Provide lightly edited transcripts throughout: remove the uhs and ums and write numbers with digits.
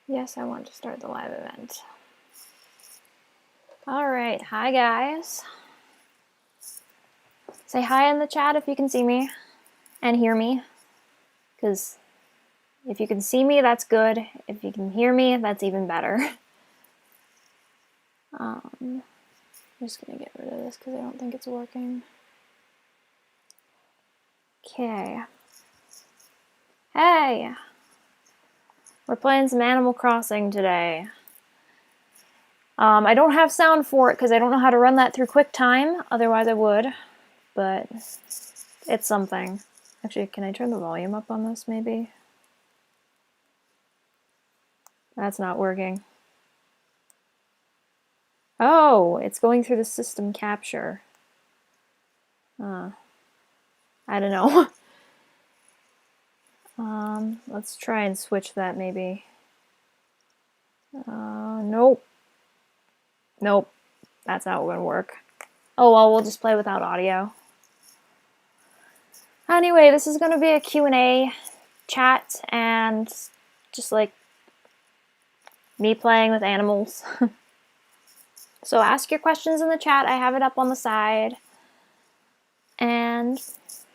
Yes, I want to start the live event. Alright, hi guys. Say hi in the chat if you can see me and hear me. Because if you can see me, that's good. If you can hear me, that's even better. I'm just going to get rid of this because I don't think it's working. Okay. Hey! We're playing some Animal Crossing today. I don't have sound for it because I don't know how to run that through QuickTime. Otherwise I would. But it's something. Actually, can I turn the volume up on this maybe? That's not working. Oh, it's going through the system capture. I don't know. Let's try and switch that maybe. Nope. Nope. That's not going to work. Oh, well, we'll just play without audio. Anyway, this is going to be a Q&A chat and just like me playing with animals. So ask your questions in the chat. I have it up on the side. And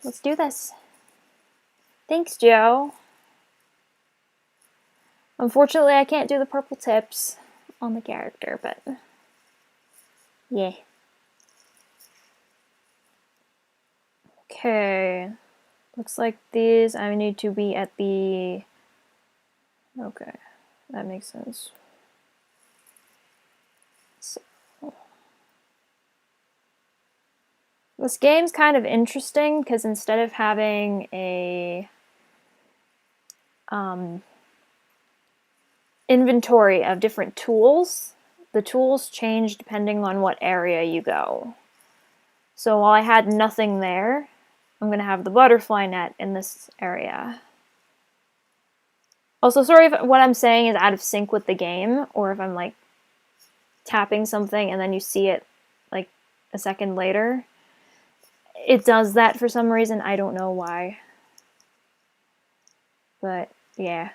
let's do this. Thanks, Joe. Unfortunately, I can't do the purple tips on the character, but yeah. Okay. Looks like these, I need to be at the... Okay, that makes sense. So, this game's kind of interesting because instead of having a inventory of different tools, the tools change depending on what area you go. So while I had nothing there, I'm going to have the butterfly net in this area. Also, sorry if what I'm saying is out of sync with the game, or if I'm like tapping something and then you see it like a second later. It does that for some reason, I don't know why. But yeah.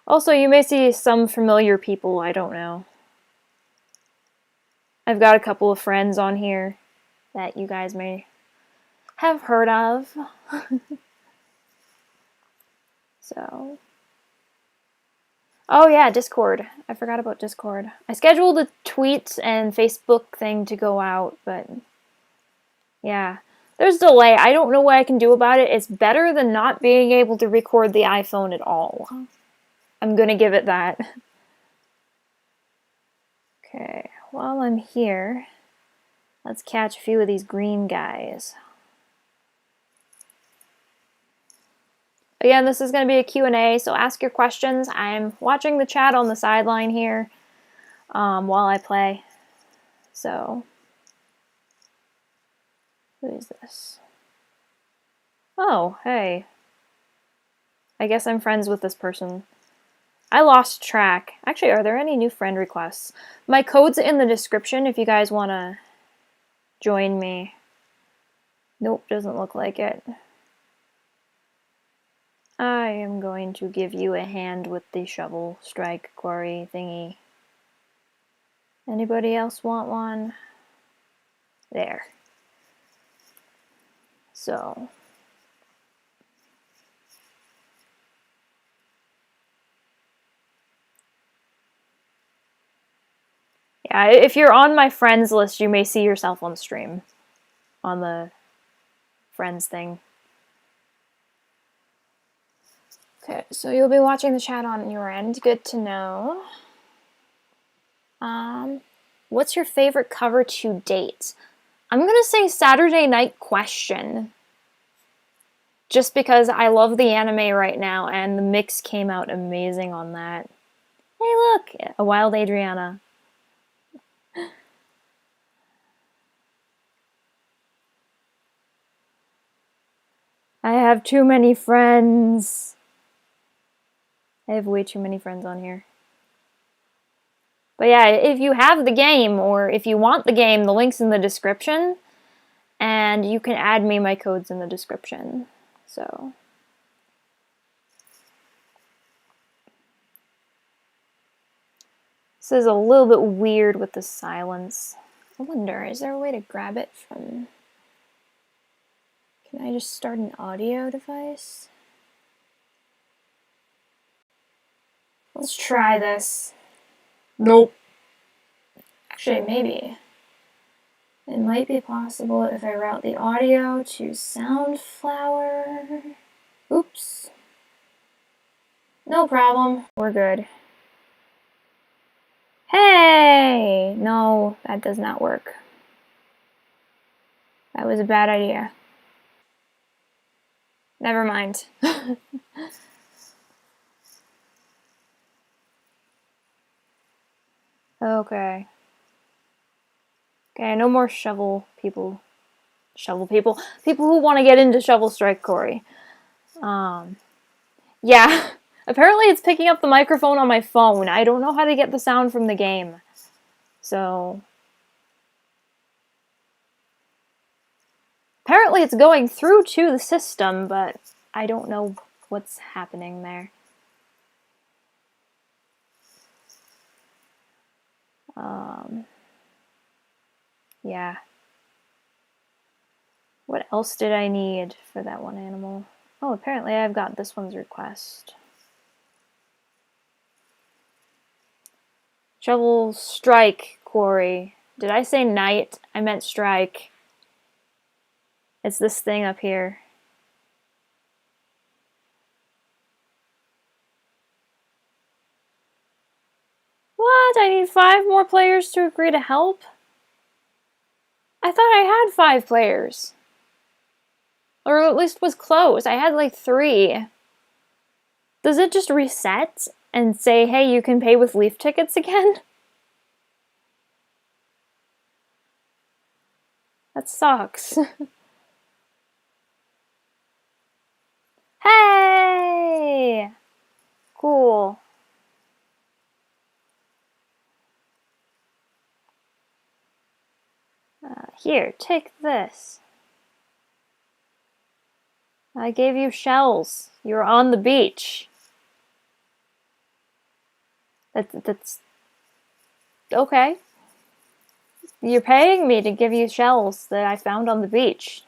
Also, you may see some familiar people, I don't know. I've got a couple of friends on here that you guys may have heard of. So. Oh yeah, Discord. I forgot about Discord. I scheduled a tweet and Facebook thing to go out, but yeah. There's delay. I don't know what I can do about it. It's better than not being able to record the iPhone at all. I'm gonna give it that. Okay, while I'm here, let's catch a few of these green guys. Again, this is going to be a Q&A, so ask your questions. I'm watching the chat on the sideline here while I play. So, who is this? Oh, hey. I guess I'm friends with this person. I lost track. Actually, are there any new friend requests? My code's in the description if you guys want to join me. Nope, doesn't look like it. I am going to give you a hand with the shovel strike quarry thingy. Anybody else want one? There. So. Yeah, if you're on my friends list, you may see yourself on stream. On the friends thing. Okay, so you'll be watching the chat on your end. Good to know. What's your favorite cover to date? I'm gonna say Saturday Night Question. Just because I love the anime right now, and the mix came out amazing on that. Hey look! A wild Adriana. I have too many friends. I have way too many friends on here. But yeah, if you have the game, or if you want the game, the link's in the description. And you can add me, my code's in the description. So. This is a little bit weird with the silence. I wonder, is there a way to grab it from... Can I just start an audio device? Let's try this. Nope. Actually, maybe. It might be possible if I route the audio to Soundflower. Oops. No problem. We're good. Hey! No, that does not work. That was a bad idea. Never mind. Okay. Okay, no more shovel people. Shovel people? People who want to get into Shovel Strike, Corey. Yeah. Apparently it's picking up the microphone on my phone. I don't know how to get the sound from the game. So... Apparently it's going through to the system, but I don't know what's happening there. Yeah. What else did I need for that one animal? Oh, apparently I've got this one's request. Shovel strike, quarry. Did I say night? I meant strike. It's this thing up here. What? I need 5 more players to agree to help? I thought I had 5 players. Or at least was close. I had like 3. Does it just reset and say, hey, you can pay with Leaf tickets again? That sucks. Hey! Cool. Here, take this. I gave you shells. You're on the beach. That's... Okay. You're paying me to give you shells that I found on the beach.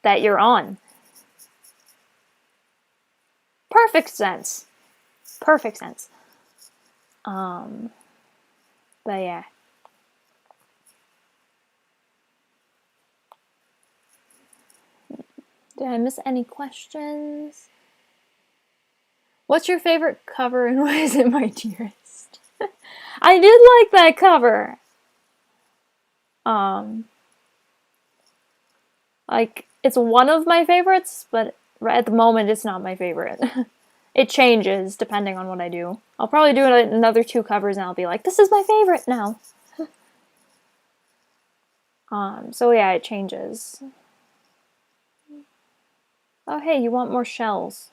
That you're on. Perfect sense. Perfect sense. But yeah. Did I miss any questions? What's your favorite cover and why is it my dearest? I did like that cover. Like, it's one of my favorites, but at the moment it's not my favorite. It changes depending on what I do. I'll probably do another 2 covers and I'll be like, this is my favorite now. So yeah, it changes. Oh hey, you want more shells.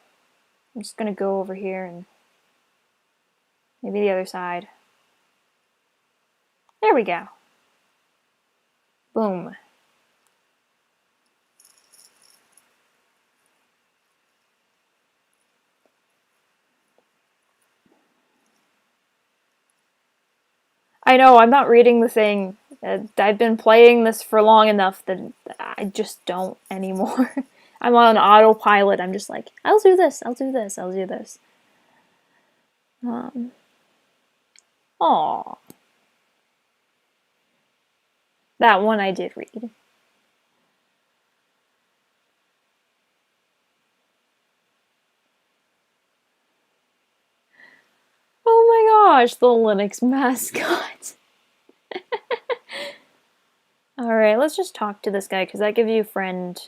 I'm just gonna go over here and maybe the other side. There we go. Boom. I know, I'm not reading the thing. I've been playing this for long enough that I just don't anymore. I'm on autopilot. I'm just like, I'll do this, I'll do this, I'll do this. Aww. That one I did read. Oh my gosh, the Linux mascot. Alright, let's just talk to this guy, because that gives you friend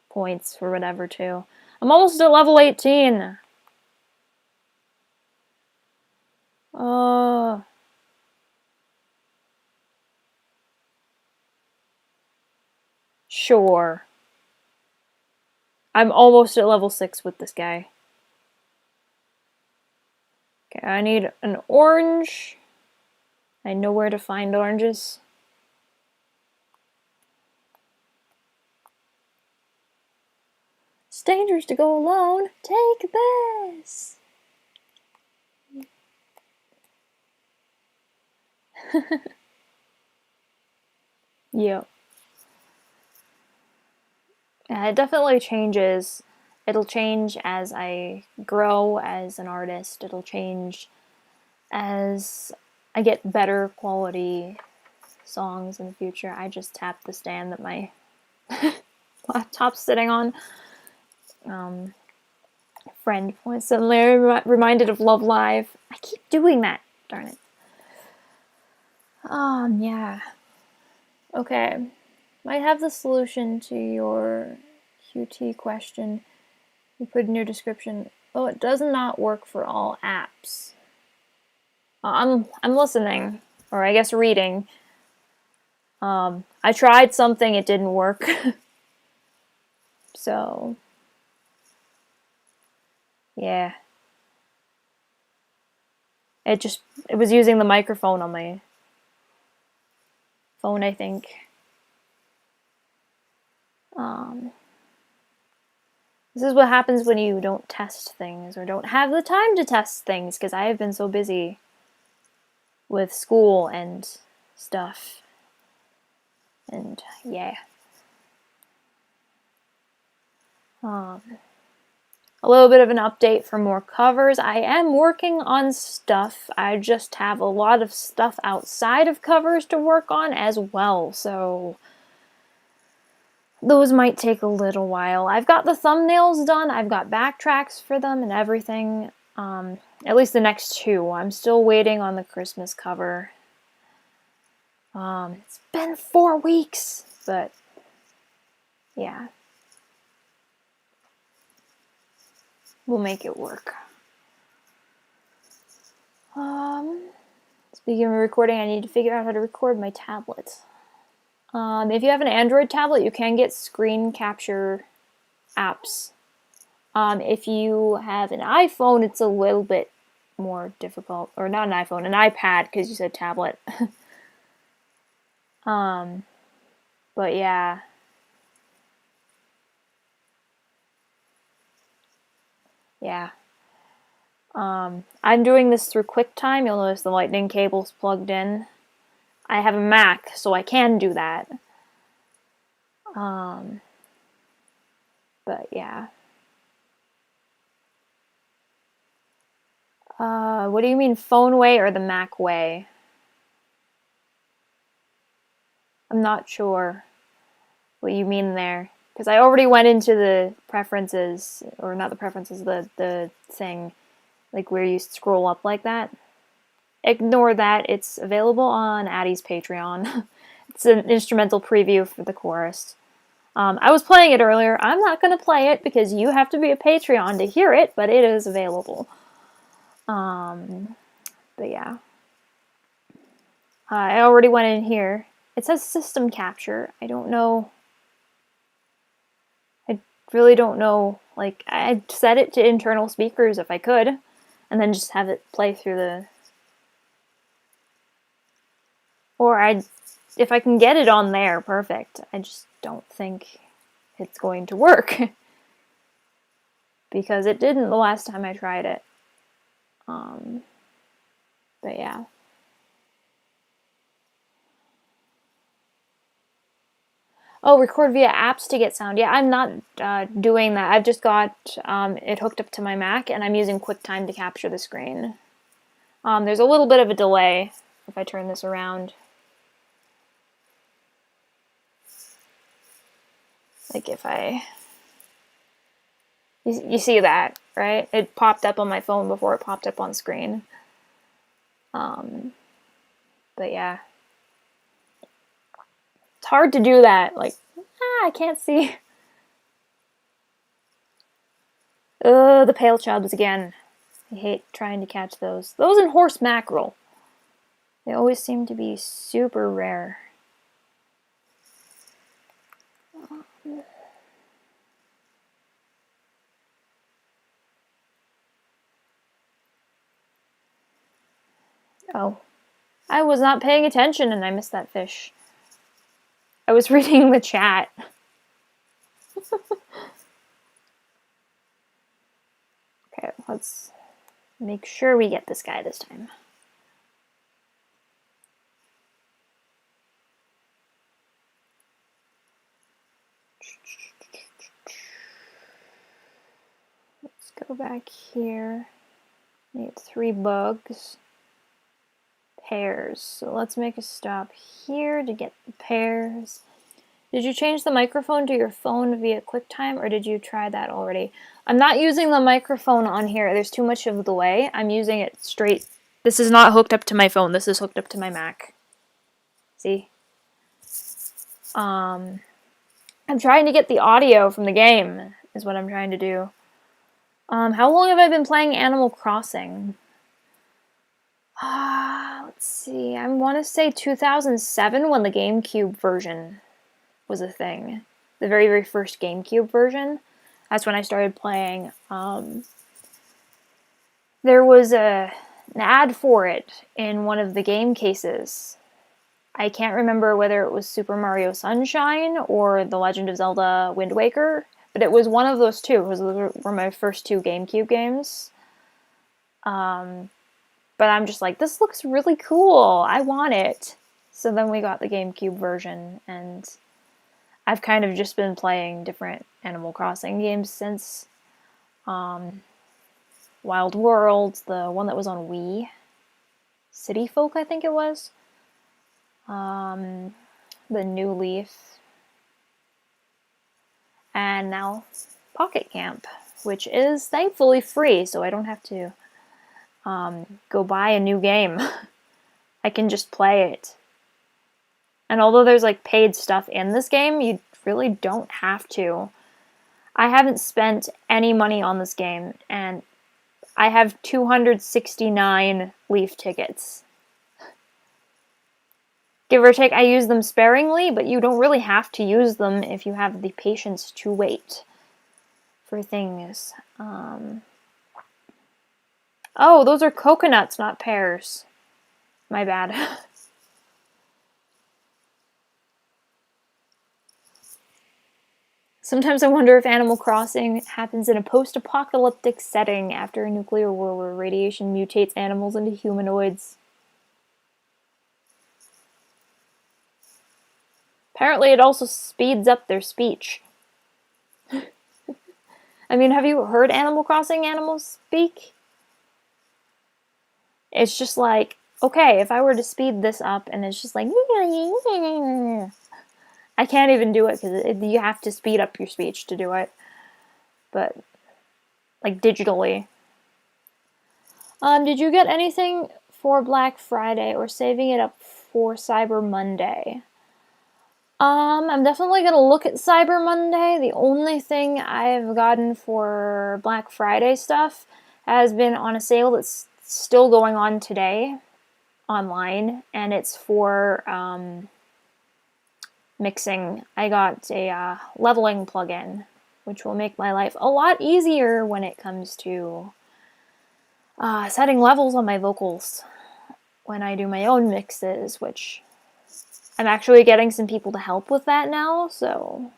points or whatever, too. I'm almost at level 18! Sure. I'm almost at level 6 with this guy. Okay, I need an orange. I know where to find oranges. It's dangerous to go alone. Take this! Yeah. Yeah, it definitely changes. It'll change as I grow as an artist. It'll change as I get better quality songs in the future. I just tapped the stand that my laptop's sitting on. Friend was suddenly reminded of Love Live. I keep doing that. Darn it. Yeah. Okay. Might have the solution to your QT question. You put in your description. Oh, it does not work for all apps. I'm listening, or I guess reading. I tried something, it didn't work. So, yeah. It was using the microphone on my phone, I think. This is what happens when you don't test things or don't have the time to test things, because I have been so busy with school and stuff. And yeah. A little bit of an update for more covers. I am working on stuff. I just have a lot of stuff outside of covers to work on as well, so those might take a little while. I've got the thumbnails done. I've got backtracks for them and everything. At least the next two. I'm still waiting on the Christmas cover. It's been 4 weeks, but yeah. We'll make it work. Speaking of recording, I need to figure out how to record my tablet. If you have an Android tablet, you can get screen capture apps. If you have an iPhone, it's a little bit more difficult. Or not an iPhone, an iPad, because you said tablet. But yeah. Yeah. I'm doing this through QuickTime. You'll notice the lightning cable's plugged in. I have a Mac, so I can do that. But yeah. What do you mean, phone way or the Mac way? I'm not sure what you mean there. Because I already went into the preferences, or not the preferences, the thing, like where you scroll up like that. Ignore that. It's available on Addie's Patreon. It's an instrumental preview for the chorus. I was playing it earlier. I'm not going to play it because you have to be a Patreon to hear it, but it is available. But yeah. I already went in here. It says system capture. I don't know. I really don't know. Like, I'd set it to internal speakers if I could, and then just have it play through the... Or if I can get it on there, perfect. I just don't think it's going to work. Because it didn't the last time I tried it. But yeah. Oh, record via apps to get sound. Yeah, I'm not doing that. I've just got it hooked up to my Mac, and I'm using QuickTime to capture the screen. There's a little bit of a delay if I turn this around. Like if I... You see that, right? It popped up on my phone before it popped up on screen. But yeah. It's hard to do that. Like, I can't see. The pale chubs again. I hate trying to catch those. Those and horse mackerel. They always seem to be super rare. Oh. I was not paying attention and I missed that fish. I was reading the chat. Okay, let's make sure we get this guy this time. Go back here. Need 3 bugs. Pears. So let's make a stop here to get the pears. Did you change the microphone to your phone via Quicktime, or did you try that already? I'm not using the microphone on here. There's too much of the way. I'm using it straight. This is not hooked up to my phone. This is hooked up to my Mac. See? I'm trying to get the audio from the game, is what I'm trying to do. How long have I been playing Animal Crossing? Let's see. I want to say 2007 when the GameCube version was a thing. The very, very first GameCube version. That's when I started playing. There was an ad for it in one of the game cases. I can't remember whether it was Super Mario Sunshine or The Legend of Zelda Wind Waker, but it was one of those two, because those were my first 2 GameCube games. But I'm just like, this looks really cool. I want it. So then we got the GameCube version, and I've kind of just been playing different Animal Crossing games since. Wild World, the one that was on Wii. City Folk, I think it was. The New Leaf. And now Pocket Camp, which is thankfully free, so I don't have to go buy a new game. I can just play it. And although there's like paid stuff in this game, you really don't have to. I haven't spent any money on this game, and I have 269 Leaf tickets. Give or take, I use them sparingly, but you don't really have to use them if you have the patience to wait for things. Oh, those are coconuts, not pears. My bad. Sometimes I wonder if Animal Crossing happens in a post-apocalyptic setting after a nuclear war where radiation mutates animals into humanoids. Apparently it also speeds up their speech. I mean, have you heard Animal Crossing animals speak? It's just like, okay, if I were to speed this up and it's just like... I can't even do it because you have to speed up your speech to do it. But, like, digitally. Did you get anything for Black Friday or saving it up for Cyber Monday? I'm definitely gonna look at Cyber Monday. The only thing I've gotten for Black Friday stuff has been on a sale that's still going on today online, and it's for mixing. I got a leveling plugin, which will make my life a lot easier when it comes to setting levels on my vocals when I do my own mixes, which I'm actually getting some people to help with that now, so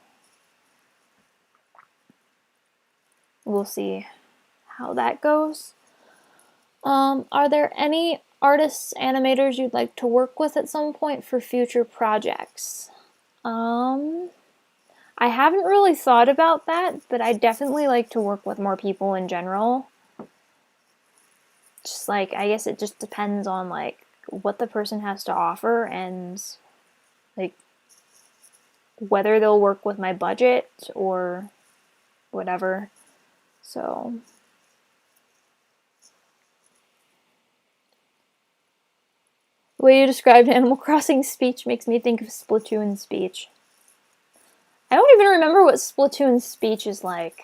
we'll see how that goes. Are there any artists, animators you'd like to work with at some point for future projects? I haven't really thought about that, but I definitely like to work with more people in general. Just like, I guess it just depends on like what the person has to offer and like whether they'll work with my budget or whatever. So the way you described Animal Crossing speech makes me think of Splatoon speech. I don't even remember what Splatoon speech is like.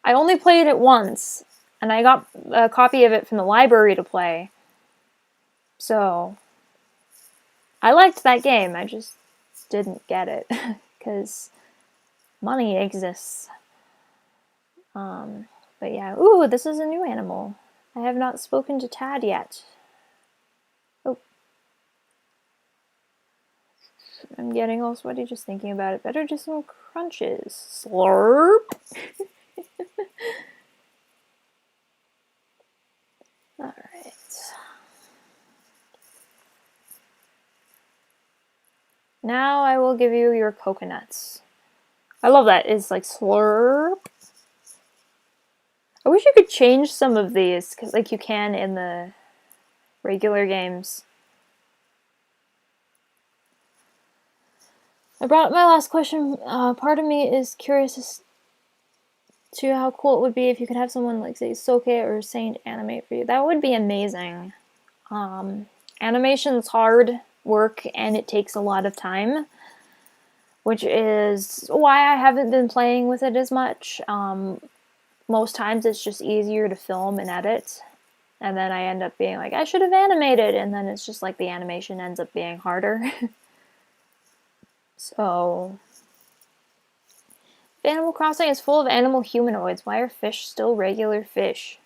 I only played it once, and I got a copy of it from the library to play. So I liked that game, I just didn't get it, because money exists. But yeah, ooh, this is a new animal. I have not spoken to Tad yet. Oh. I'm getting all sweaty just thinking about it. Better do some crunches. Slurp! Alright. Now I will give you your coconuts. I love that. It's like slurp. I wish you could change some of these, like you can in the regular games. I brought up my last question. Part of me is curious as to how cool it would be if you could have someone like, say, Soke or Saint animate for you. That would be amazing. Animation's hard work and it takes a lot of time, which is why I haven't been playing with it as much. Most times it's just easier to film and edit, and then I end up being like, I should have animated, and then it's just like the animation ends up being harder. So, if Animal Crossing is full of animal humanoids, why are fish still regular fish?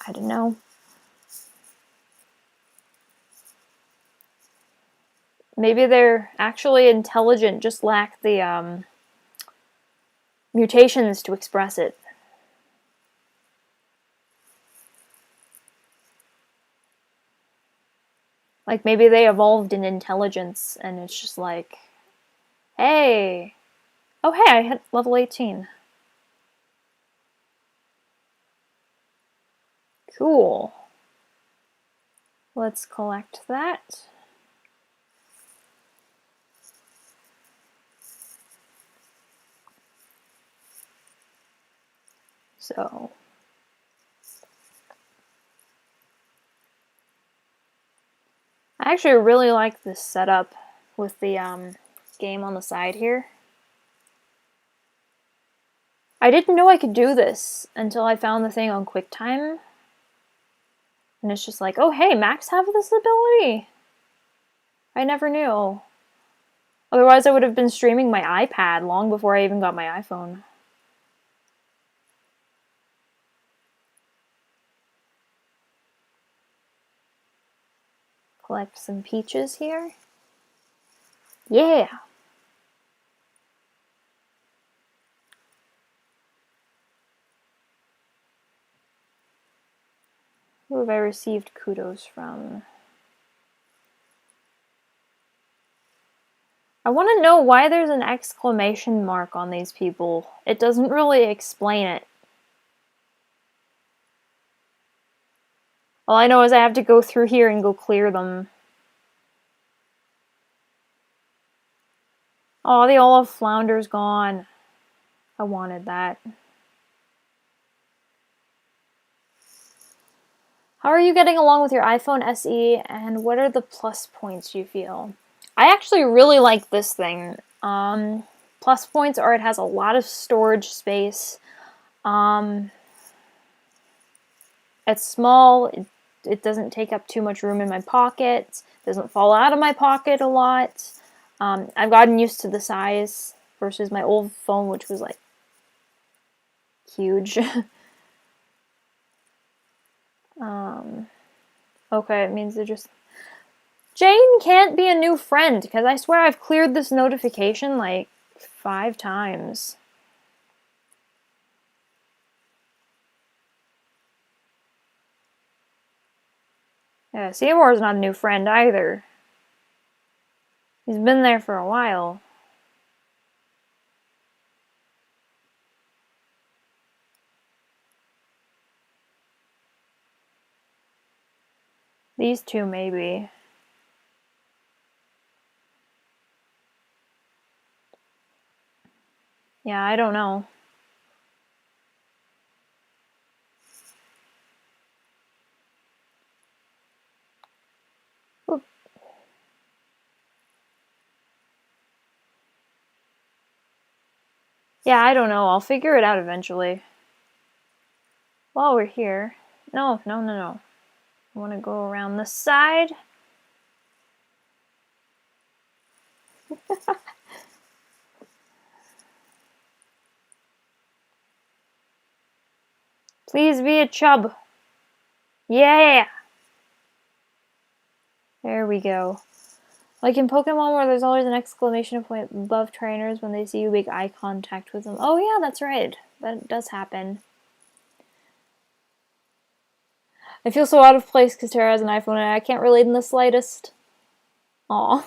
I don't know. Maybe they're actually intelligent, just lack the mutations to express it. Like, maybe they evolved in intelligence, and it's just like, hey! Oh, hey, I hit level 18. Cool. Let's collect that. So, I actually really like this setup with the game on the side here. I didn't know I could do this until I found the thing on Quicktime. And it's just like, oh hey, Macs have this ability! I never knew. Otherwise I would have been streaming my iPad long before I even got my iPhone. Collect some peaches here. Yeah! Who have I received kudos from? I want to know why there's an exclamation mark on these people. It doesn't really explain it. All I know is I have to go through here and go clear them. Oh, the olive flounder's gone. I wanted that. How are you getting along with your iPhone SE, and what are the plus points you feel? I actually really like this thing. Plus points are it has a lot of storage space. It's small. It doesn't take up too much room in my pocket. It doesn't fall out of my pocket a lot. I've gotten used to the size versus my old phone, which was like huge. Okay, it means they're just... Jane can't be a new friend, because I swear I've cleared this notification like 5 times. Yeah, Seymour's not a new friend either. He's been there for a while. These two, maybe. Yeah, I don't know. Oop. Yeah, I don't know. I'll figure it out eventually. While we're here... No. I want to go around the side. Please be a chub. Yeah! There we go. Like in Pokemon where there's always an exclamation point above trainers when they see you make eye contact with them. Oh yeah, that's right. That does happen. I feel so out of place because Tara has an iPhone and I can't relate in the slightest. Aw.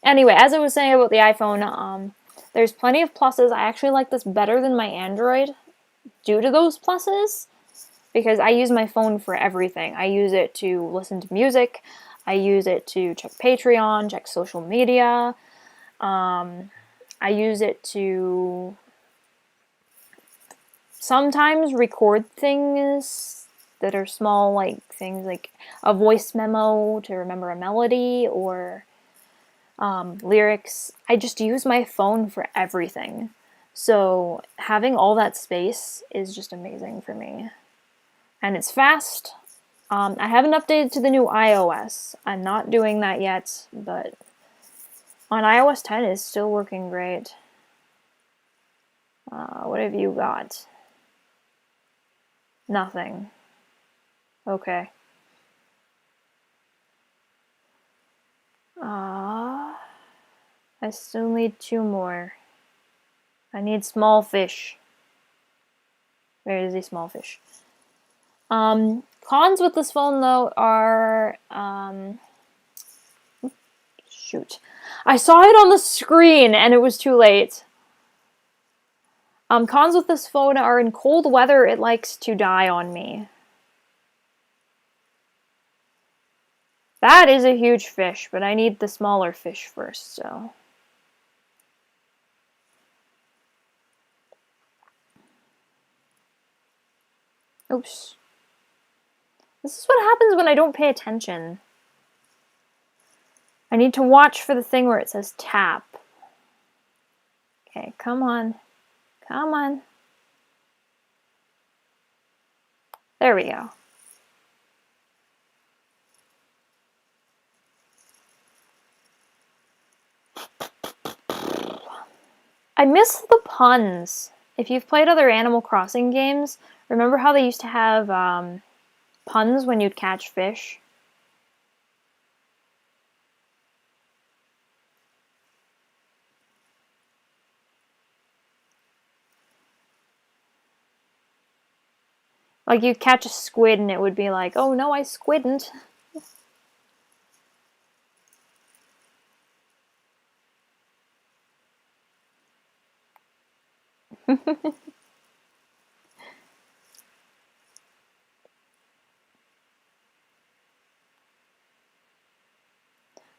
Anyway, as I was saying about the iPhone, there's plenty of pluses. I actually like this better than my Android. due to those pluses, because I use my phone for everything. I use it to listen to music, I use it to check Patreon, check social media, I use it to sometimes record things that are small, like things like a voice memo to remember a melody or lyrics. I just use my phone for everything. So having all that space is just amazing for me. And it's fast. I haven't updated to the new iOS. I'm not doing that yet, but on iOS 10 it's still working great. What have you got? Nothing. Okay. I still need 2 more. I need small fish. Where is the small fish? Cons with this phone though are, shoot. I saw it on the screen and it was too late. Cons with this phone are in cold weather, it likes to die on me. That is a huge fish, but I need the smaller fish first, so. Oops. This is what happens when I don't pay attention. I need to watch for the thing where it says tap. Okay, come on. Come on. There we go. I miss the puns. If you've played other Animal Crossing games, remember how they used to have puns when you'd catch fish? Like you'd catch a squid and it would be like, oh no, I squidn't.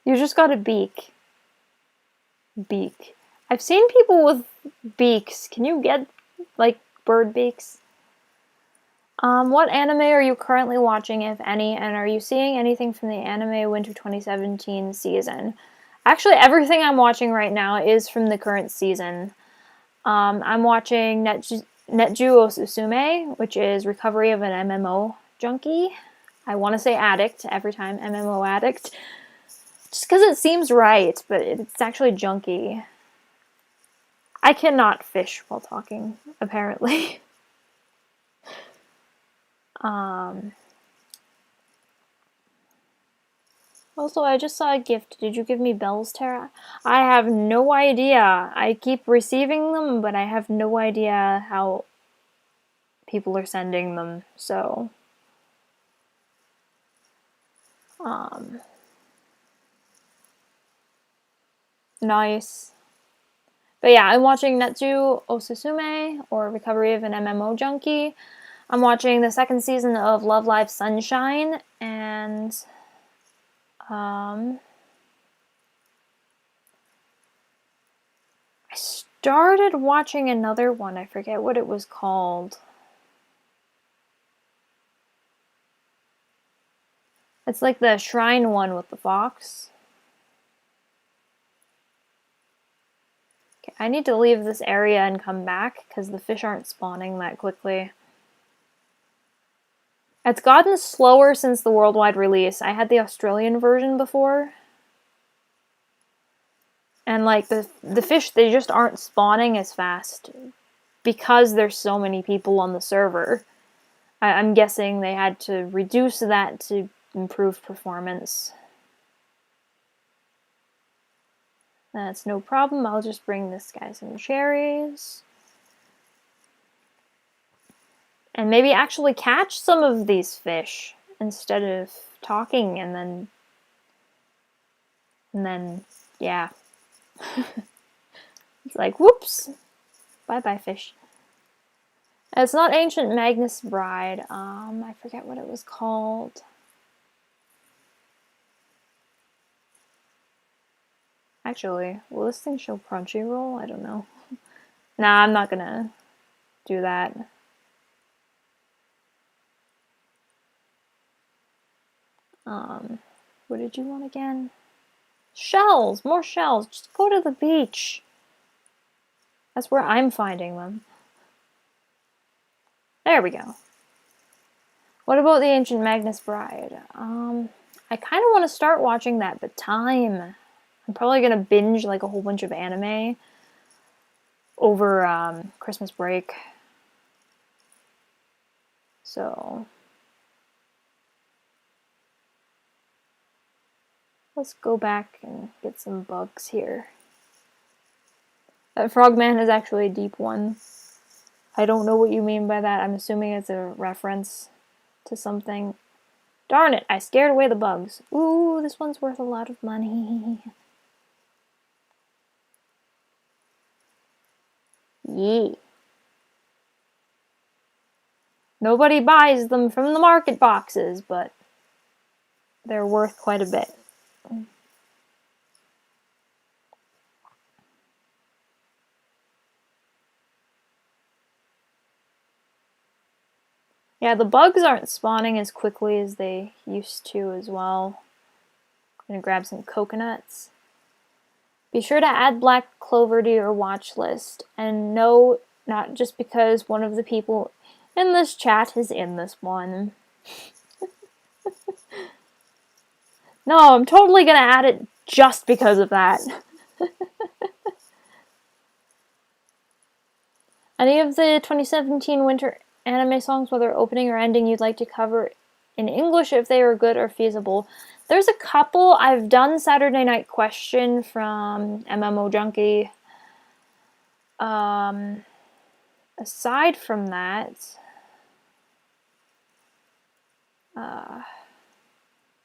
You just got a beak. Beak. I've seen people with beaks. Can you get, like, bird beaks? What anime are you currently watching, if any, and are you seeing anything from the anime Winter 2017 season? Actually, everything I'm watching right now is from the current season. I'm watching Netju Osusume, which is Recovery of an MMO Junkie. I want to say addict every time, MMO addict. Just because it seems right, but it's actually junkie. I cannot fish while talking, apparently. Also, I just saw a gift. Did you give me bells, Tara? I have no idea. I keep receiving them, but I have no idea how people are sending them, so. Nice. But yeah, I'm watching Netju Osusume, or Recovery of an MMO Junkie. I'm watching the 2nd season of Love Live Sunshine, and I started watching another one. I forget what it was called. It's like the shrine one with the fox. Okay, I need to leave this area and come back because the fish aren't spawning that quickly. It's gotten slower since the worldwide release. I had the Australian version before. And like the fish, they just aren't spawning as fast because there's so many people on the server. I'm guessing they had to reduce that to improve performance. That's no problem. I'll just bring this guy some cherries. And maybe actually catch some of these fish instead of talking and then, yeah. It's like, whoops. Bye-bye, fish. It's not Ancient Magnus Bride. I forget what it was called. Actually, will this thing show Crunchyroll? I don't know. Nah, I'm not gonna do that. What did you want again? Shells! More shells! Just go to the beach. That's where I'm finding them. There we go. What about the Ancient Magnus Bride? I kind of want to start watching that, but time. I'm probably gonna binge like a whole bunch of anime over Christmas break. So let's go back and get some bugs here. That frogman is actually a deep one. I don't know what you mean by that. I'm assuming it's a reference to something. Darn it, I scared away the bugs. Ooh, this one's worth a lot of money. Yee. Nobody buys them from the market boxes, but they're worth quite a bit. Yeah, the bugs aren't spawning as quickly as they used to as well. I'm gonna grab some coconuts. Be sure to add black clover to your watch list. And no, not just because one of the people in this chat is in this one. No, I'm totally gonna add it just because of that. Any of the 2017 winter anime songs, whether opening or ending, you'd like to cover in English if they are good or feasible? There's a couple. I've done Saturday Night Question from MMO Junkie. Aside from that,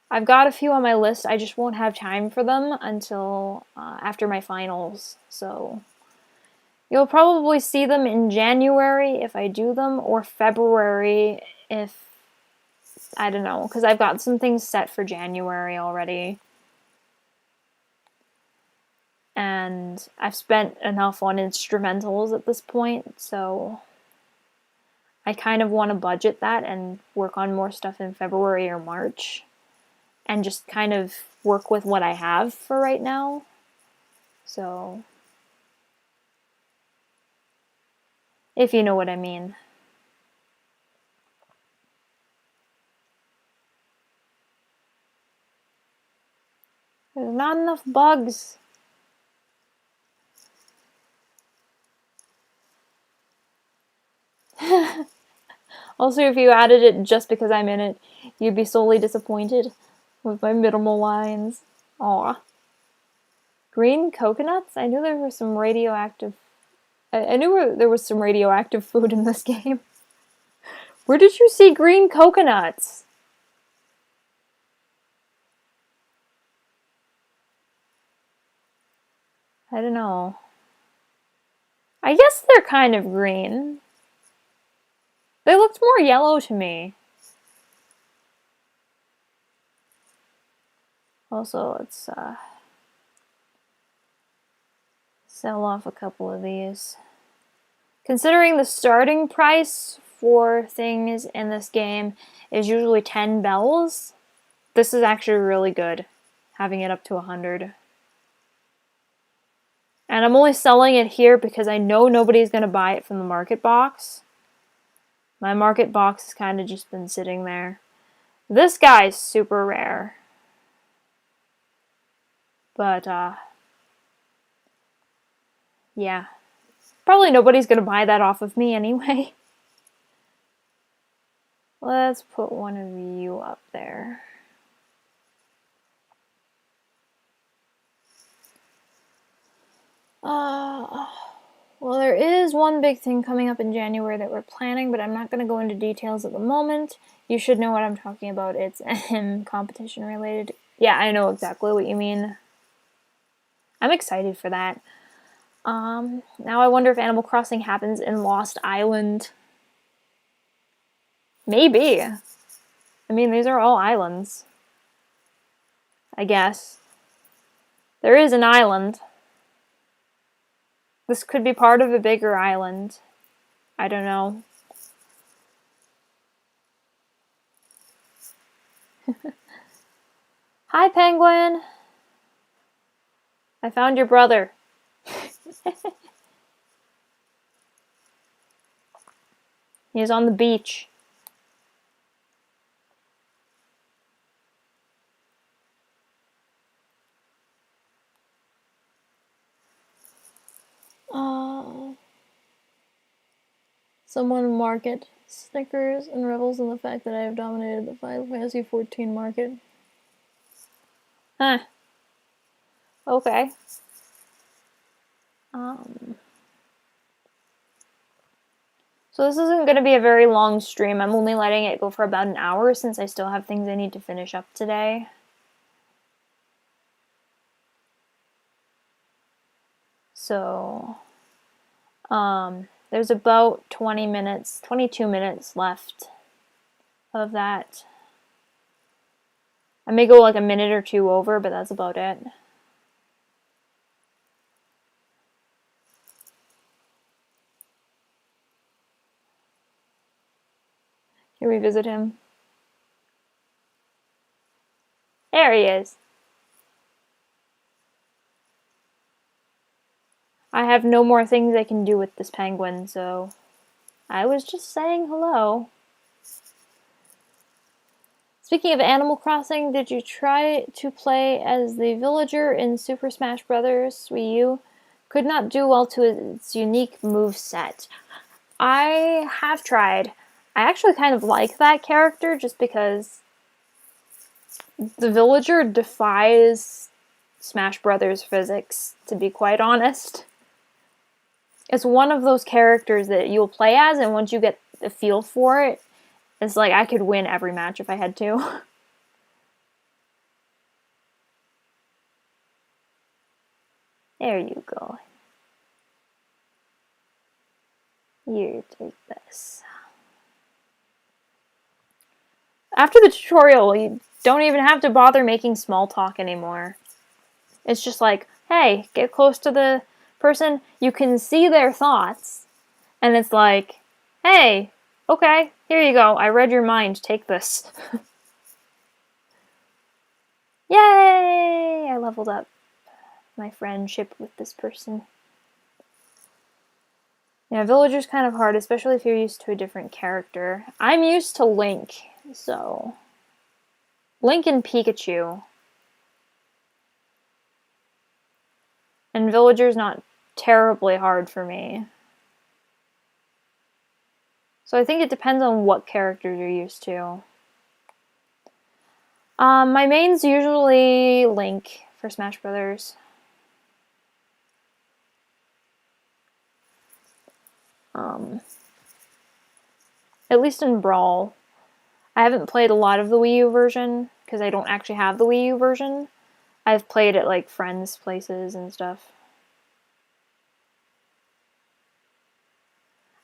I've got a few on my list. I just won't have time for them until after my finals. So you'll probably see them in January if I do them, or February if, I don't know, because I've got some things set for January already. And I've spent enough on instrumentals at this point, so I kind of want to budget that and work on more stuff in February or March. And just kind of work with what I have for right now. So, if you know what I mean. There's not enough bugs. Also, if you added it just because I'm in it, you'd be solely disappointed with my minimal lines. Aw. Green coconuts? I knew there were some radioactive... I knew there was some radioactive food in this game. Where did you see green coconuts? I don't know. I guess they're kind of green. They looked more yellow to me. Also, let's sell off a couple of these. Considering the starting price for things in this game is usually 10 bells, this is actually really good, having it up to 100. And I'm only selling it here because I know nobody's going to buy it from the market box. My market box has kind of just been sitting there. This guy's super rare. But, yeah. Probably nobody's going to buy that off of me anyway. Let's put one of you up there. Well, there is one big thing coming up in January that we're planning, but I'm not going to go into details at the moment. You should know what I'm talking about. It's competition related. Yeah, I know exactly what you mean. I'm excited for that. Now I wonder if Animal Crossing happens in Lost Island. Maybe. I mean, these are all islands. I guess. There is an island. This could be part of a bigger island. I don't know. Hi, penguin! I found your brother. He's on the beach. Someone market Snickers and revels in the fact that I have dominated the Final Fantasy XIV market. Huh. Okay. So this isn't going to be a very long stream. I'm only letting it go for about an hour since I still have things I need to finish up today. So, there's about 20 minutes, 22 minutes left of that. I may go like a minute or two over, but that's about it. Can we visit him? There he is. I have no more things I can do with this penguin, so I was just saying hello. Speaking of Animal Crossing, did you try to play as the villager in Super Smash Bros. Wii U? Could not do well to its unique moveset. I have tried. I actually kind of like that character just because the villager defies Smash Bros. Physics, to be quite honest. It's one of those characters that you'll play as, and once you get the feel for it, it's like I could win every match if I had to. There you go. You take this. After the tutorial, you don't even have to bother making small talk anymore. It's just like, hey, get close to the person. You can see their thoughts. And it's like, hey, okay, here you go. I read your mind. Take this. Yay! I leveled up my friendship with this person. Yeah, Villager's kind of hard, especially if you're used to a different character. I'm used to Link, so... Link and Pikachu. And Villager's not terribly hard for me. So I think it depends on what characters you're used to. My main's usually Link for Smash Brothers. At least in Brawl. I haven't played a lot of the Wii U version, because I don't actually have the Wii U version. I've played at, like, friends' places and stuff.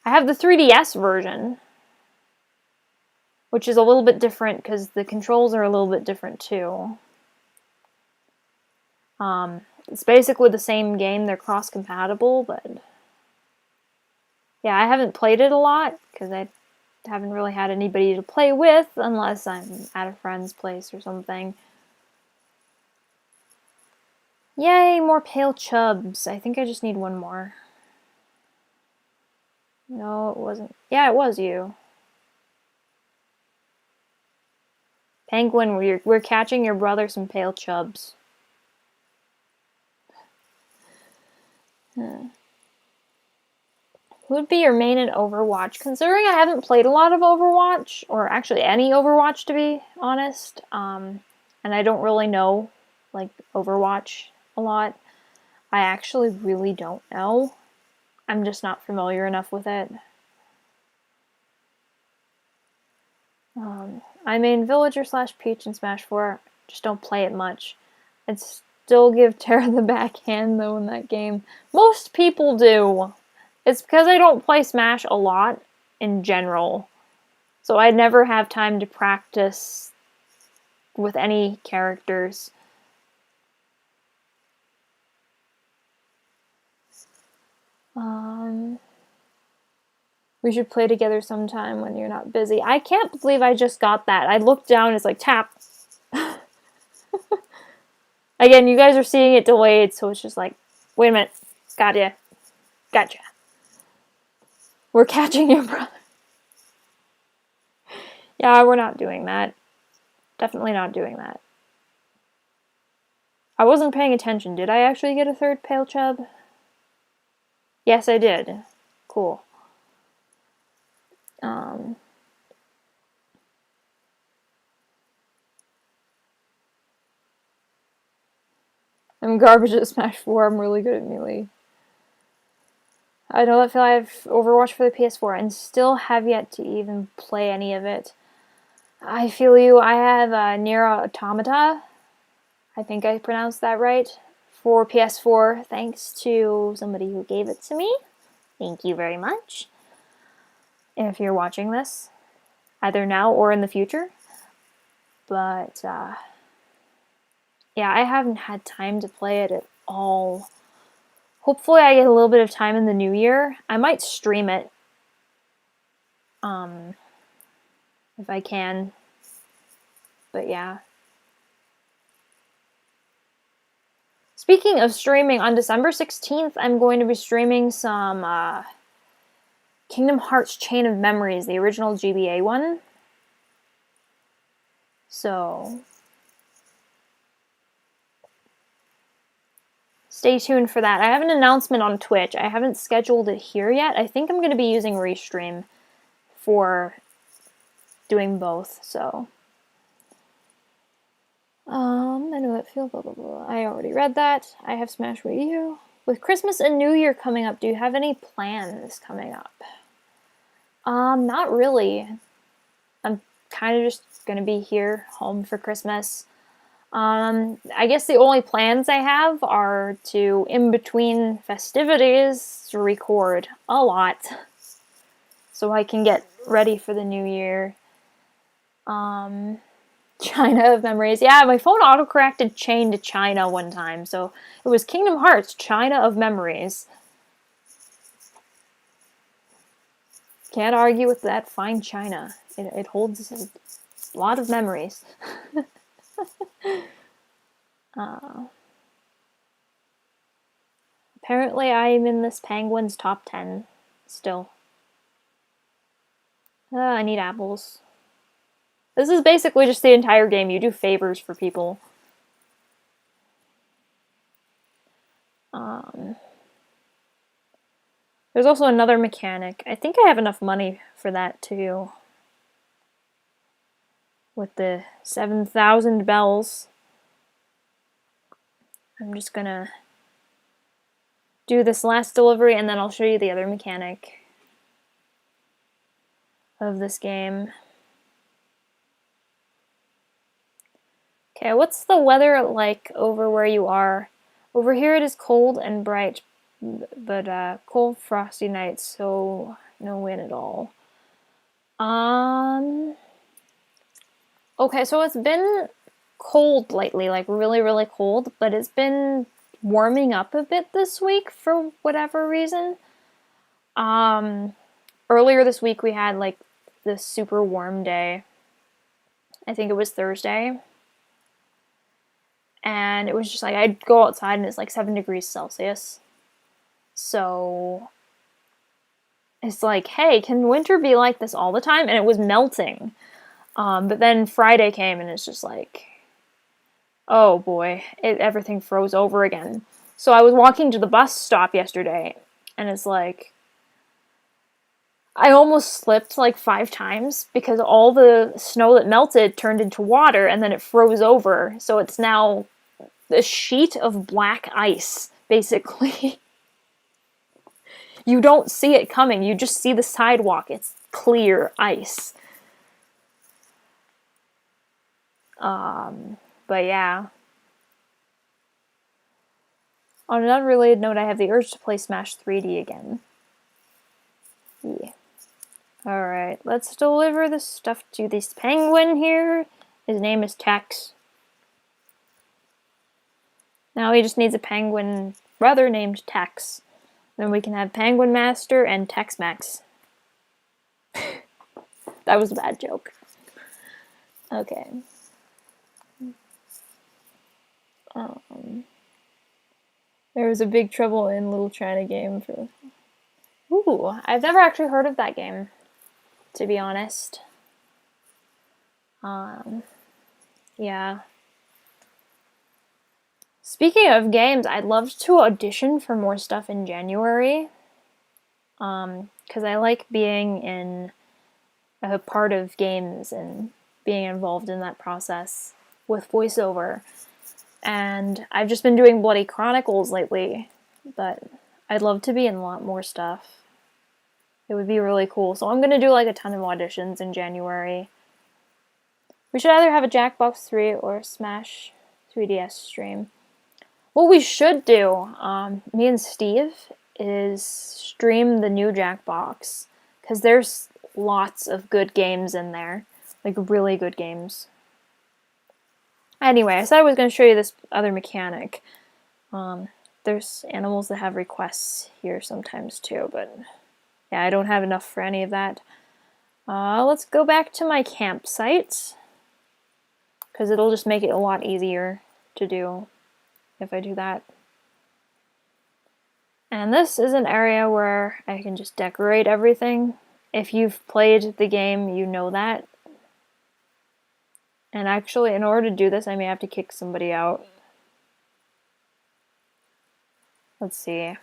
I have the 3DS version, which is a little bit different, because the controls are a little bit different, too. It's basically the same game, they're cross-compatible, but... Yeah, I haven't played it a lot, because I haven't really had anybody to play with, unless I'm at a friend's place or something. Yay, more pale chubs. I think I just need one more. No, it wasn't. Yeah, it was you. Penguin, we're catching your brother some pale chubs. Who would be your main in Overwatch? Considering I haven't played a lot of Overwatch, or actually any Overwatch to be honest, and I don't really know, like, Overwatch a lot, I actually really don't know. I'm just not familiar enough with it. I main Villager / Peach in Smash 4, just don't play it much. I'd still give Terra the backhand though in that game. Most people do. It's because I don't play Smash a lot in general. So I never have time to practice with any characters. We should play together sometime when you're not busy. I can't believe I just got that. I looked down, it's like, tap. Again, you guys are seeing it delayed, so it's just like, wait a minute. Gotcha. Gotcha. We're catching your brother. Yeah, we're not doing that. Definitely not doing that. I wasn't paying attention. Did I actually get a third pale chub? Yes, I did. Cool. I'm garbage at Smash 4. I'm really good at Melee. I don't feel I have Overwatch for the PS4 and still have yet to even play any of it. I feel you. I have Nier Automata. I think I pronounced that right. For PS4, thanks to somebody who gave it to me. Thank you very much. If you're watching this, either now or in the future. But, yeah, I haven't had time to play it at all. Hopefully I get a little bit of time in the new year. I might stream it. If I can. But yeah. Speaking of streaming, on December 16th, I'm going to be streaming some Kingdom Hearts Chain of Memories, the original GBA one. So stay tuned for that. I have an announcement on Twitch. I haven't scheduled it here yet. I think I'm going to be using Restream for doing both, so. I know that feel, blah, blah, blah. I already read that. I have Smash Wii U. With Christmas and New Year coming up, do you have any plans coming up? Not really. I'm kind of just going to be here, home for Christmas. I guess the only plans I have are to, in between festivities, to record a lot. So I can get ready for the new year. China of Memories. Yeah, my phone autocorrected Chain to China one time, so it was Kingdom Hearts, China of Memories. Can't argue with that fine China. It holds a lot of memories. Apparently I'm in this penguin's top 10 still. I need apples. This is basically just the entire game. You do favors for people. There's also another mechanic. I think I have enough money for that too. With the 7,000 bells. I'm just gonna do this last delivery and then I'll show you the other mechanic of this game. Okay, what's the weather like over where you are? Over here it is cold and bright, but cold frosty nights, so no wind at all. Okay, so it's been cold lately, like really, really cold, but it's been warming up a bit this week for whatever reason. Earlier this week we had like this super warm day. I think it was Thursday. And it was just like, I'd go outside and it's like 7 degrees Celsius. So it's like, hey, can winter be like this all the time? And it was melting. But then Friday came and it's just like, oh boy, everything froze over again. So I was walking to the bus stop yesterday and it's like, I almost slipped like 5 times because all the snow that melted turned into water and then it froze over. So it's now a sheet of black ice, basically. You don't see it coming. You just see the sidewalk. It's clear ice. But yeah. On an unrelated note, I have the urge to play Smash 3D again. Yeah. Alright, let's deliver this stuff to this penguin here. His name is Tex. Now he just needs a penguin brother named Tex. Then we can have Penguin Master and Tex-Mex. That was a bad joke. Okay. There was a Big Trouble in Little China game for... Ooh, I've never actually heard of that game, to be honest. Yeah. Speaking of games, I'd love to audition for more stuff in January. Because I like being in a part of games and being involved in that process with voiceover. And I've just been doing Bloody Chronicles lately, but I'd love to be in a lot more stuff. It would be really cool. So I'm going to do like a ton of auditions in January. We should either have a Jackbox 3 or a Smash 3DS stream. What we should do, me and Steve, is stream the new Jackbox. Because there's lots of good games in there. Like, really good games. Anyway, I said I was going to show you this other mechanic. There's animals that have requests here sometimes too, but yeah, I don't have enough for any of that. Let's go back to my campsite, because it'll just make it a lot easier to do if I do that. And this is an area where I can just decorate everything. If you've played the game, you know that. And actually, in order to do this, I may have to kick somebody out. Let's see.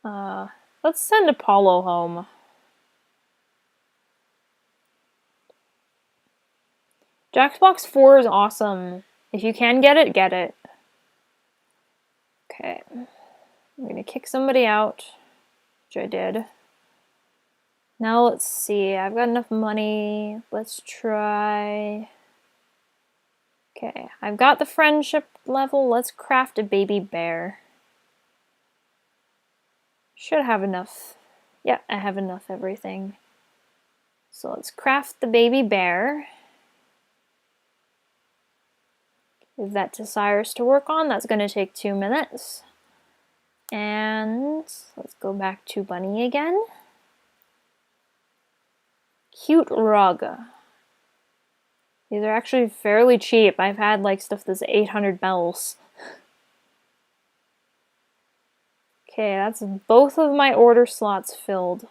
Let's send Apollo home. Jackbox 4 is awesome. If you can get it, get it. Okay. I'm gonna kick somebody out, which I did. Now let's see. I've got enough money. Let's try... Okay, I've got the friendship level. Let's craft a baby bear. Should have enough. Yeah, I have enough everything. So let's craft the baby bear. Give that to Cyrus to work on. That's going to take 2 minutes. And let's go back to Bunny again. Cute rug. These are actually fairly cheap. I've had like stuff that's 800 bells. Okay, that's both of my order slots filled.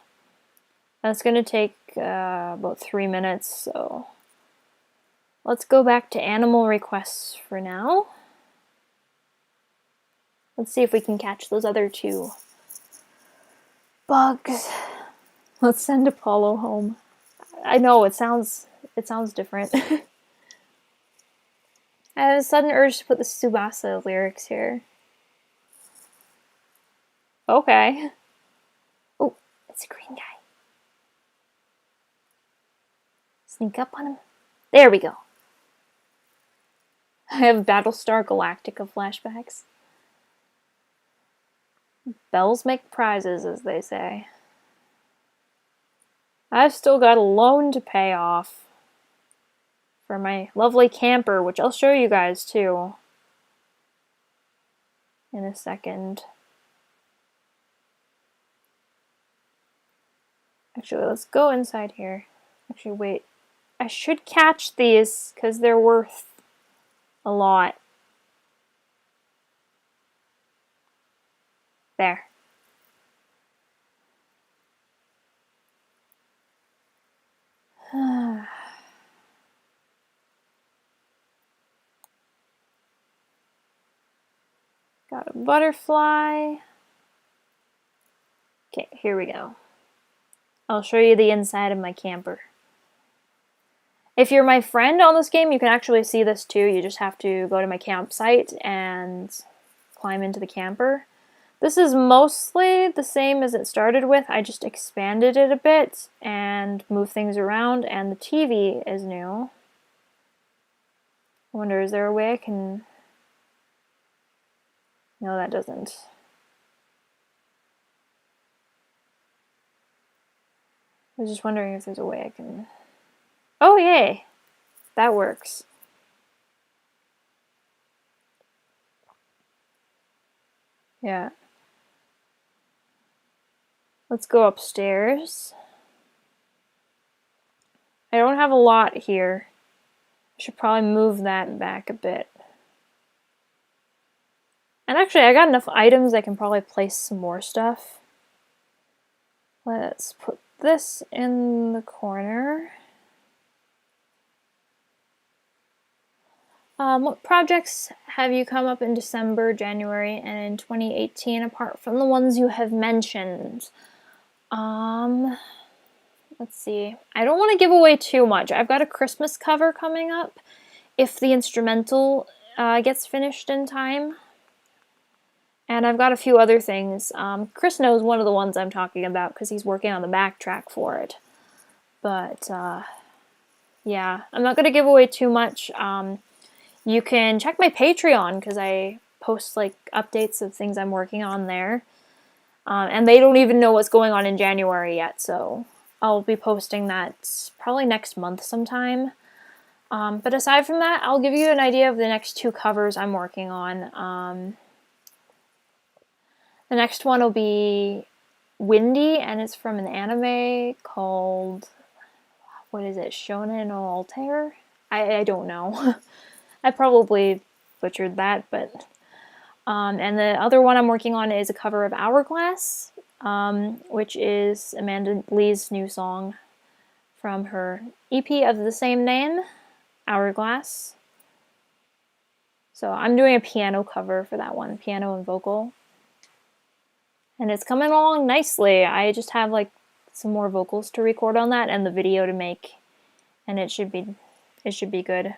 That's going to take about 3 minutes, so let's go back to animal requests for now. Let's see if we can catch those other 2 bugs. Let's send Apollo home. I know, it sounds different. I have a sudden urge to put the Tsubasa lyrics here. Okay. Oh, it's a green guy. Sneak up on him. There we go. I have Battlestar Galactica flashbacks. Bells make prizes, as they say. I've still got a loan to pay off for my lovely camper, which I'll show you guys too in a second. Actually, let's go inside here. Actually, wait. I should catch these because they're worth a lot. There. Got a butterfly. Okay, here we go. I'll show you the inside of my camper. If you're my friend on this game, you can actually see this too. You just have to go to my campsite and climb into the camper. This is mostly the same as it started with. I just expanded it a bit and moved things around, and the TV is new. I wonder, is there a way I can... No, that doesn't. I was just wondering if there's a way I can... Oh, yay! That works. Yeah. Let's go upstairs. I don't have a lot here. I should probably move that back a bit. And actually, I got enough items I can probably place some more stuff. Let's put this in the corner. What projects have you come up in December, January, and in 2018 apart from the ones you have mentioned? Let's see. I don't want to give away too much. I've got a Christmas cover coming up if the instrumental gets finished in time. And I've got a few other things. Chris knows one of the ones I'm talking about because he's working on the backtrack for it. But, yeah, I'm not going to give away too much. You can check my Patreon because I post, like, updates of things I'm working on there. And they don't even know what's going on in January yet, so I'll be posting that probably next month sometime. But aside from that, I'll give you an idea of the next 2 covers I'm working on. The next one will be Windy, and it's from an anime called, what is it, Shonen no Altair? I don't know. I probably butchered that, but... and the other one I'm working on is a cover of Hourglass, which is Amanda Lee's new song from her EP of the same name, Hourglass. So I'm doing a piano cover for that one, piano and vocal. And it's coming along nicely. I just have like some more vocals to record on that and the video to make, and it should be good.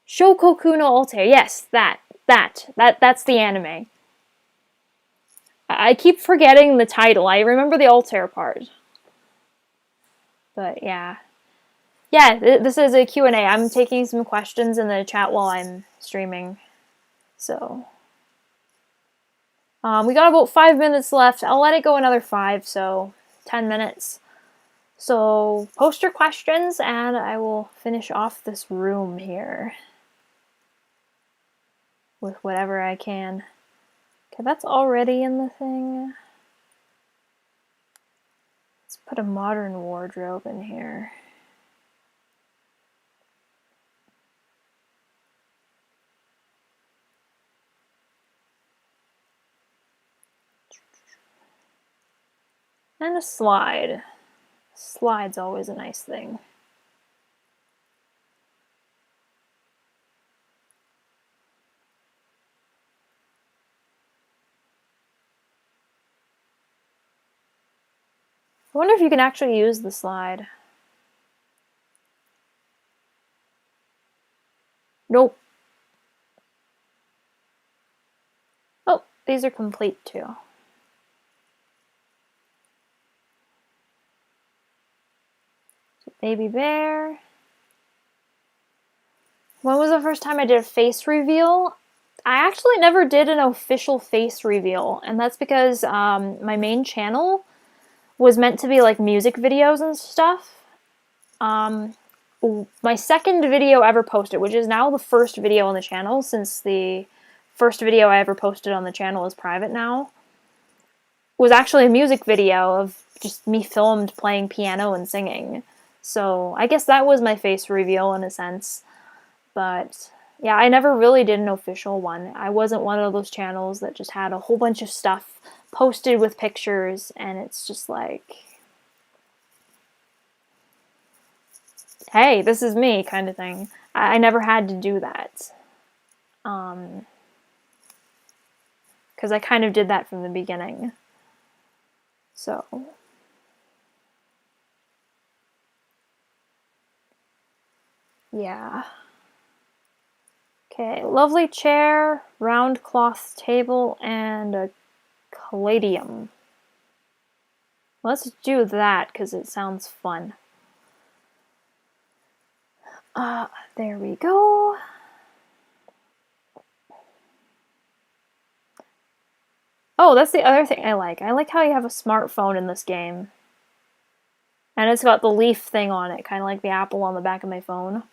Shokoku no Altair. Yes, that's the anime. I keep forgetting the title. I remember the Altair part. But yeah. Yeah, this is a Q&A. I'm taking some questions in the chat while I'm streaming. So we got about 5 minutes left. I'll let it go another 5, so 10 minutes. So post your questions and I will finish off this room here with whatever I can. Okay, that's already in the thing. Let's put a modern wardrobe in here. And a slide. Slide's always a nice thing. I wonder if you can actually use the slide. Nope. Oh, these are complete too. So baby bear. When was the first time I did a face reveal? I actually never did an official face reveal, and that's because my main channel was meant to be like music videos and stuff. My second video ever posted, which is now the first video on the channel since the first video I ever posted on the channel is private now, was actually a music video of just me filmed playing piano and singing. So I guess that was my face reveal in a sense. But yeah, I never really did an official one. I wasn't one of those channels that just had a whole bunch of stuff posted with pictures and it's just like, hey, this is me kind of thing. I never had to do that. Because I kind of did that from the beginning. So. Yeah. Okay, lovely chair, round cloth table, and a caladium. Let's do that because it sounds fun. There we go. Oh, that's the other thing I like. I like how you have a smartphone in this game. And it's got the leaf thing on it, kind of like the apple on the back of my phone.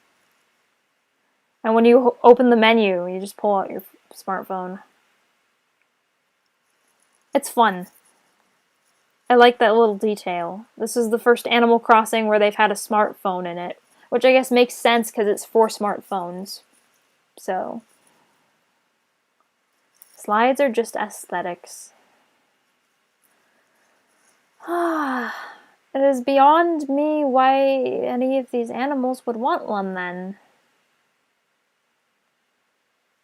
And when you open the menu, you just pull out your smartphone. It's fun. I like that little detail. This is the first Animal Crossing where they've had a smartphone in it, which I guess makes sense because it's for smartphones. So, slides are just aesthetics. It is beyond me why any of these animals would want one then.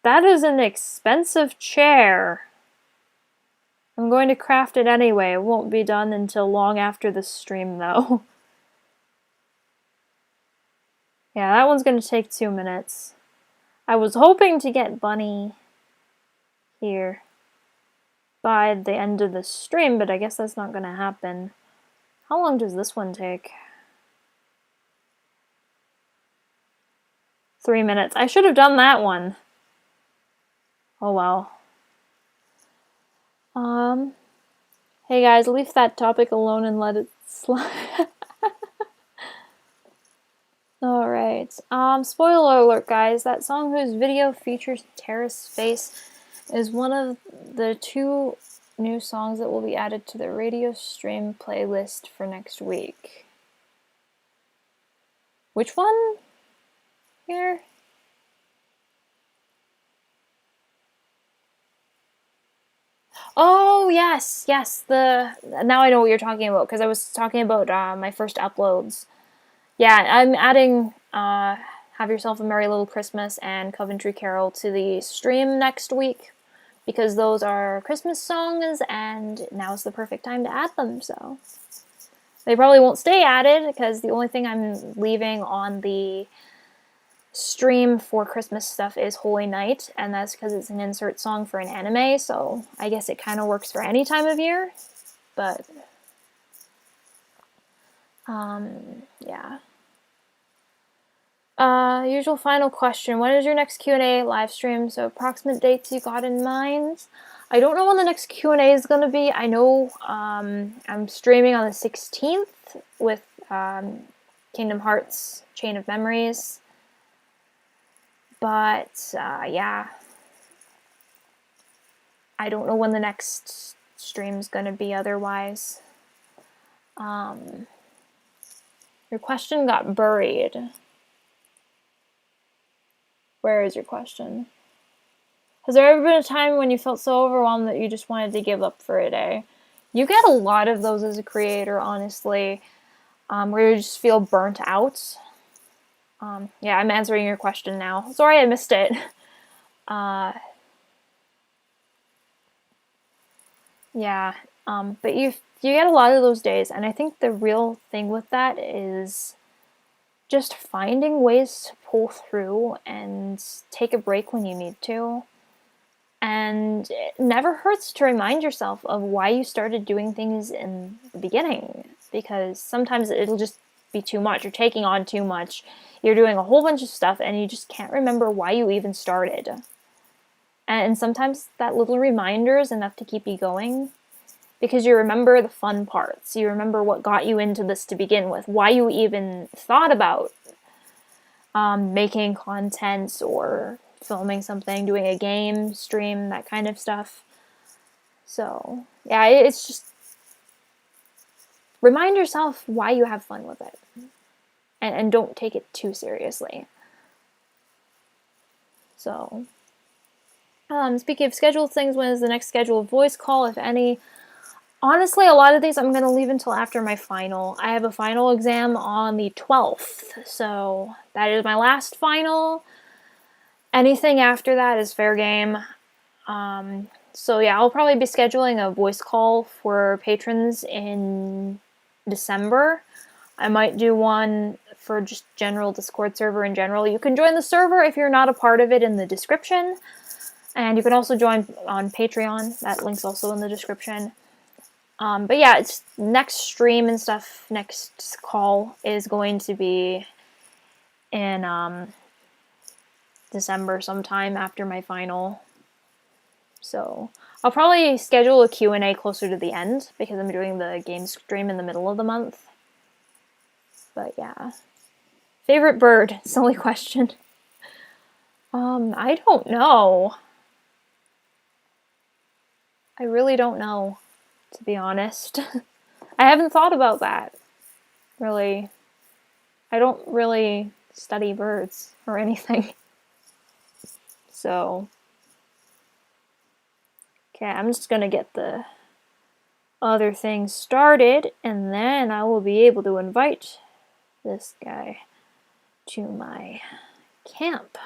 That is an expensive chair. I'm going to craft it anyway. It won't be done until long after the stream, though. Yeah, that one's going to take 2 minutes. I was hoping to get Bunny here by the end of the stream, but I guess that's not going to happen. How long does this one take? 3 minutes. I should have done that one. Oh well. Hey guys, leave that topic alone and let it slide. Alright. Spoiler alert, guys. That song whose video features Terra's face is one of the 2 new songs that will be added to the radio stream playlist for next week. Which one? Here? Oh, yes, yes, now I know what you're talking about, because I was talking about my first uploads. Yeah, I'm adding Have Yourself a Merry Little Christmas and Coventry Carol to the stream next week, because those are Christmas songs, and now's the perfect time to add them, so. They probably won't stay added, because the only thing I'm leaving on the stream for Christmas stuff is Holy Night, and that's because it's an insert song for an anime, so I guess it kind of works for any time of year, but yeah. Usual final question. When is your next Q&A live stream? So approximate dates you got in mind? I don't know when the next Q&A is going to be. I know I'm streaming on the 16th with Kingdom Hearts Chain of Memories. But, yeah. I don't know when the next stream's going to be otherwise. Your question got buried. Where is your question? Has there ever been a time when you felt so overwhelmed that you just wanted to give up for a day? You get a lot of those as a creator, honestly, where you just feel burnt out. Yeah, I'm answering your question now. Sorry I missed it. Yeah, but you get a lot of those days, and I think the real thing with that is just finding ways to pull through and take a break when you need to. And it never hurts to remind yourself of why you started doing things in the beginning, because sometimes it'll just be too much. You're taking on too much. You're doing a whole bunch of stuff, and you just can't remember why you even started. And sometimes that little reminder is enough to keep you going, because you remember the fun parts. You remember what got you into this to begin with, why you even thought about making content or filming something, doing a game, stream, that kind of stuff. So, yeah, it's just remind yourself why you have fun with it. And don't take it too seriously. So, speaking of scheduled things, when is the next scheduled voice call, if any? Honestly, a lot of these I'm going to leave until after my final. I have a final exam on the 12th, so that is my last final. Anything after that is fair game. So yeah, I'll probably be scheduling a voice call for patrons in December. I might do one for just general Discord server in general. You can join the server if you're not a part of it in the description. And you can also join on Patreon. That link's also in the description. But yeah, it's next stream and stuff, next call is going to be in December sometime after my final. So I'll probably schedule a Q&A closer to the end because I'm doing the game stream in the middle of the month. But yeah. Favorite bird? Silly question. I don't know. I really don't know, to be honest. I haven't thought about that, really. I don't really study birds or anything. So, okay, I'm just gonna get the other thing started, and then I will be able to invite this guy to my camp.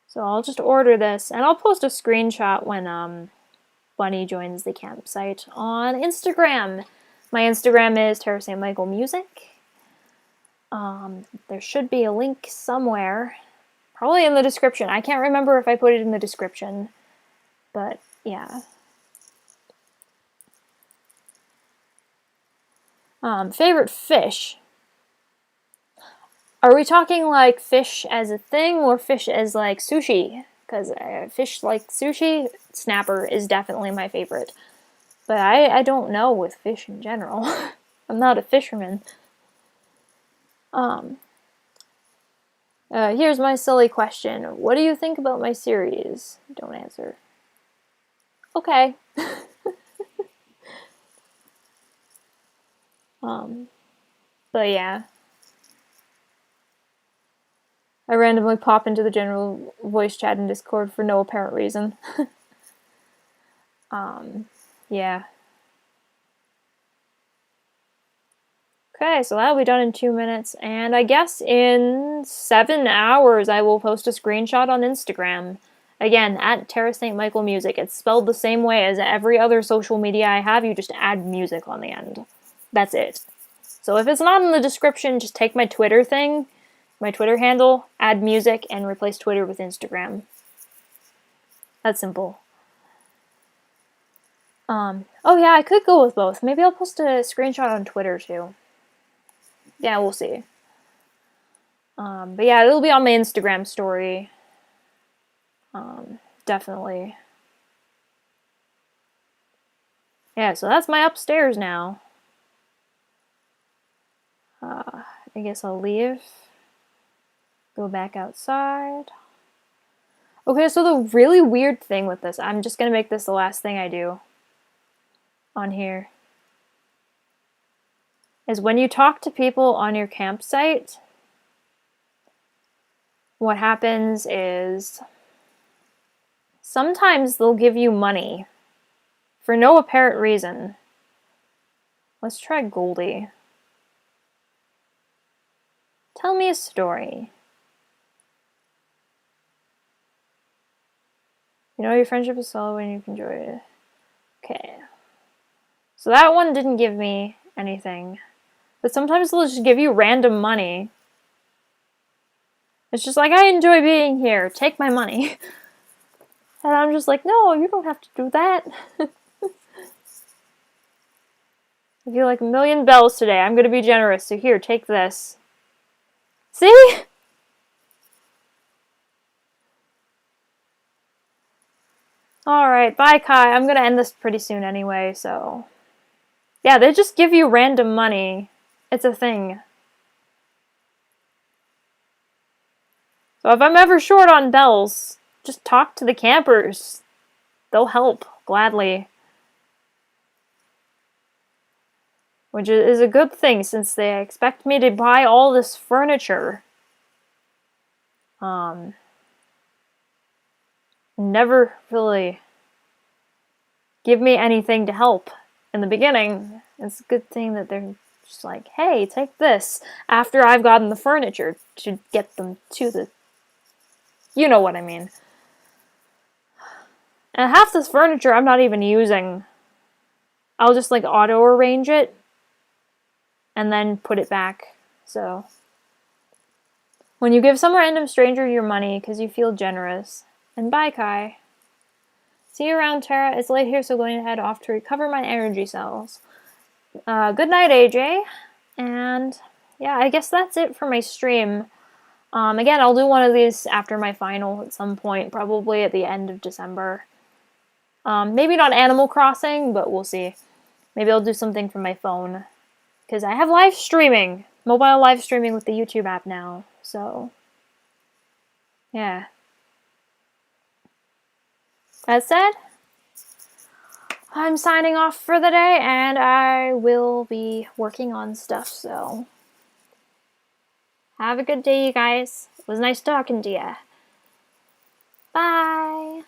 So I'll just order this, and I'll post a screenshot when Bunny joins the campsite on Instagram. My Instagram is Tara St. Michael Music. There should be a link somewhere, probably in the description. I can't remember if I put it in the description, but yeah. Favorite fish? Are we talking like fish as a thing or fish as like sushi? Because fish like sushi, snapper is definitely my favorite. But I don't know with fish in general. I'm not a fisherman. Here's my silly question. What do you think about my series? Don't answer. Okay. But yeah. I randomly pop into the general voice chat in Discord for no apparent reason. Yeah. Okay, so that'll be done in 2 minutes, and I guess in 7 hours I will post a screenshot on Instagram. Again, at Tara St. Michael Music. It's spelled the same way as every other social media I have, you just add music on the end. That's it. So if it's not in the description, just take my Twitter thing, my Twitter handle, add music, and replace Twitter with Instagram. That's simple. Oh yeah, I could go with both. Maybe I'll post a screenshot on Twitter too. Yeah, we'll see. But yeah, it'll be on my Instagram story. Definitely. Yeah, so that's my upstairs now. I guess I'll leave. Go back outside. Okay, so the really weird thing with this, I'm just gonna make this the last thing I do on here, is when you talk to people on your campsite, what happens is sometimes they'll give you money for no apparent reason. Let's try Goldie. Tell me a story. You know your friendship is solid when you can enjoy it. Okay. So that one didn't give me anything. But sometimes they'll just give you random money. It's just like, I enjoy being here. Take my money. And I'm just like, no, you don't have to do that. I feel like 1,000,000 bells today. I'm going to be generous. So here, take this. See? Alright, bye Kai. I'm going to end this pretty soon anyway, so... Yeah, they just give you random money. It's a thing. So if I'm ever short on bells, just talk to the campers. They'll help, gladly. Which is a good thing, since they expect me to buy all this furniture. Never really give me anything to help in the beginning. It's a good thing that they're just like, hey, take this, after I've gotten the furniture to get them to the... You know what I mean. And half this furniture I'm not even using. I'll just like auto-arrange it and then put it back. So when you give some random stranger your money because you feel generous. And bye, Kai. See you around, Tara. It's late here, so going to head off to recover my energy cells. Good night, AJ. And yeah, I guess that's it for my stream. Again, I'll do one of these after my final at some point, probably at the end of December. Maybe not Animal Crossing, but we'll see. Maybe I'll do something from my phone. Because I have live streaming. Mobile live streaming with the YouTube app now. So, yeah. That said, I'm signing off for the day, and I will be working on stuff, so have a good day, you guys. It was nice talking to you. Bye!